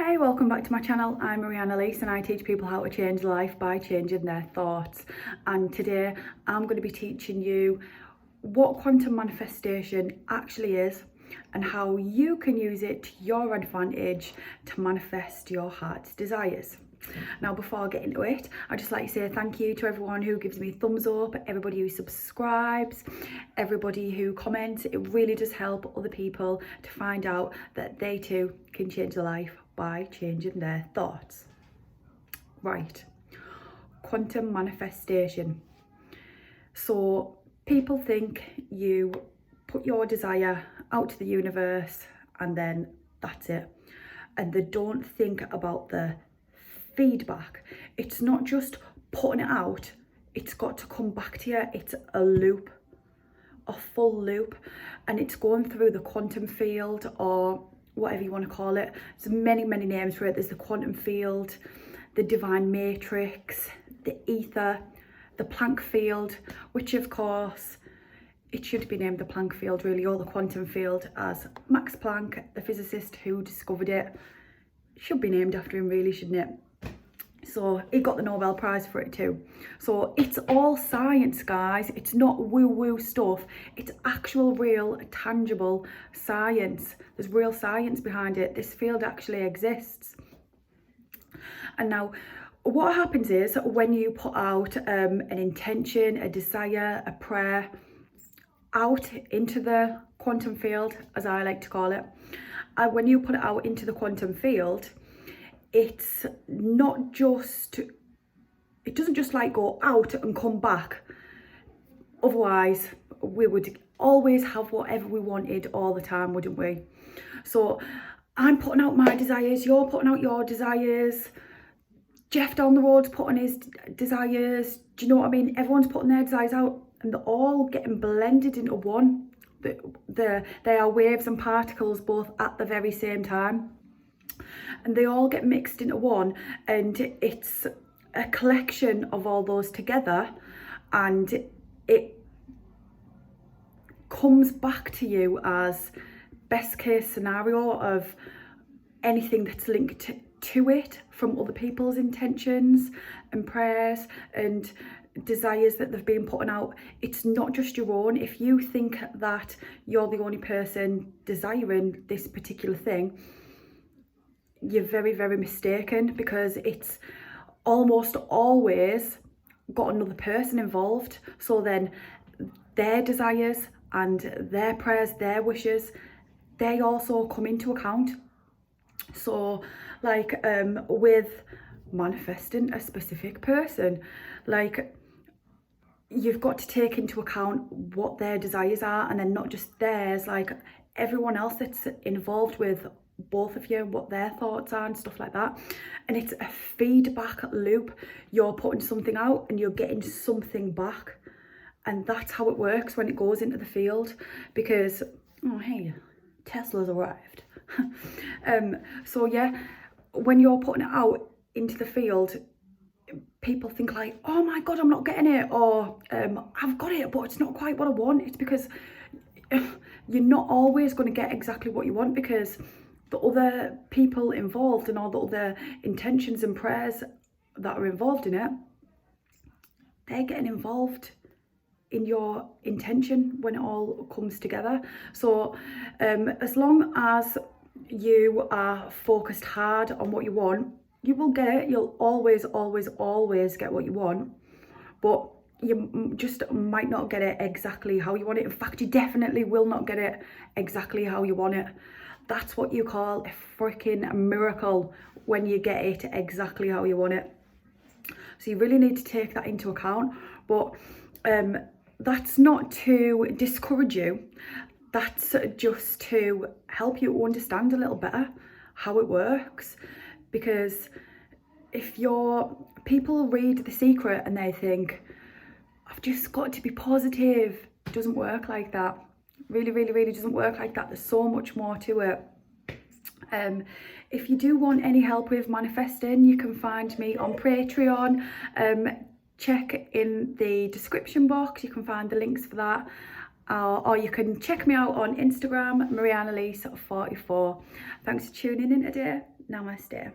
Hey, welcome back to my channel. I'm revolutionise and I teach people how to change life by changing their thoughts. And today I'm going to be teaching you what quantum manifestation actually is and how you can use it to your advantage to manifest your heart's desires. Now, before I get into it, I'd just like to say thank you to everyone who gives me thumbs up, everybody who subscribes, everybody who comments. It really does help other people to find out that they too can change their life by changing their thoughts. Right, quantum manifestation. So people think you put your desire out to the universe and then that's it. And they don't think about the feedback. It's not just putting it out, it's got to come back to you. It's a loop, a full loop, and it's going through the quantum field, or whatever you want to call it. There's many names for it. There's the quantum field, the divine matrix, the ether, the Planck field, which of course it should be named the Planck field really, or the quantum field, as Max Planck, the physicist who discovered it, should be named after him really, shouldn't it? So he got the Nobel Prize for it too. So it's all science, guys. It's not woo-woo stuff. It's actual, real, tangible science. There's real science behind it. This field actually exists. And now, what happens is when you put out an intention, a desire, a prayer out into the quantum field, as I like to call it, when you put it out into the quantum field, it's not just, it doesn't just like go out and come back. Otherwise, we would always have whatever we wanted all the time, wouldn't we? So I'm putting out my desires, you're putting out your desires, Jeff down the road's putting his desires. Do you know what I mean? Everyone's putting their desires out and they're all getting blended into one. They are waves and particles both at the very same time. And they all get mixed into one, and it's a collection of all those together, and it comes back to you as best case scenario of anything that's linked to it from other people's intentions and prayers and desires that they've been putting out. It's not just your own. If you think that you're the only person desiring this particular thing, you're very mistaken, because it's almost always got another person involved. So then their desires and their prayers, their wishes, they also come into account. So like with manifesting a specific person, like you've got to take into account what their desires are, and then not just theirs, like everyone else that's involved with both of you, what their thoughts are and stuff like that. And it's a feedback loop. You're putting something out and you're getting something back, and that's how it works when it goes into the field. Because oh hey, Tesla's arrived. So yeah, when you're putting it out into the field, people think like, oh my god, I'm not getting it, or I've got it but it's not quite what I want. It's because you're not always going to get exactly what you want, because the other people involved and all the other intentions and prayers that are involved in it, they're getting involved in your intention when it all comes together. So as long as you are focused hard on what you want, you will get it. You'll always get what you want, but you just might not get it exactly how you want it. In fact, you definitely will not get it exactly how you want it. That's what you call a freaking miracle, when you get it exactly how you want it. So you really need to take that into account. But that's not to discourage you. That's just to help you understand a little better how it works. Because if people read The Secret and they think, I've just got to be positive, it doesn't work like that. Really doesn't work like that. There's so much more to it. If you do want any help with manifesting, you can find me on Patreon. Check in the description box, you can find the links for that. Or you can check me out on Instagram, mariannalise44. Thanks for tuning in today. Namaste.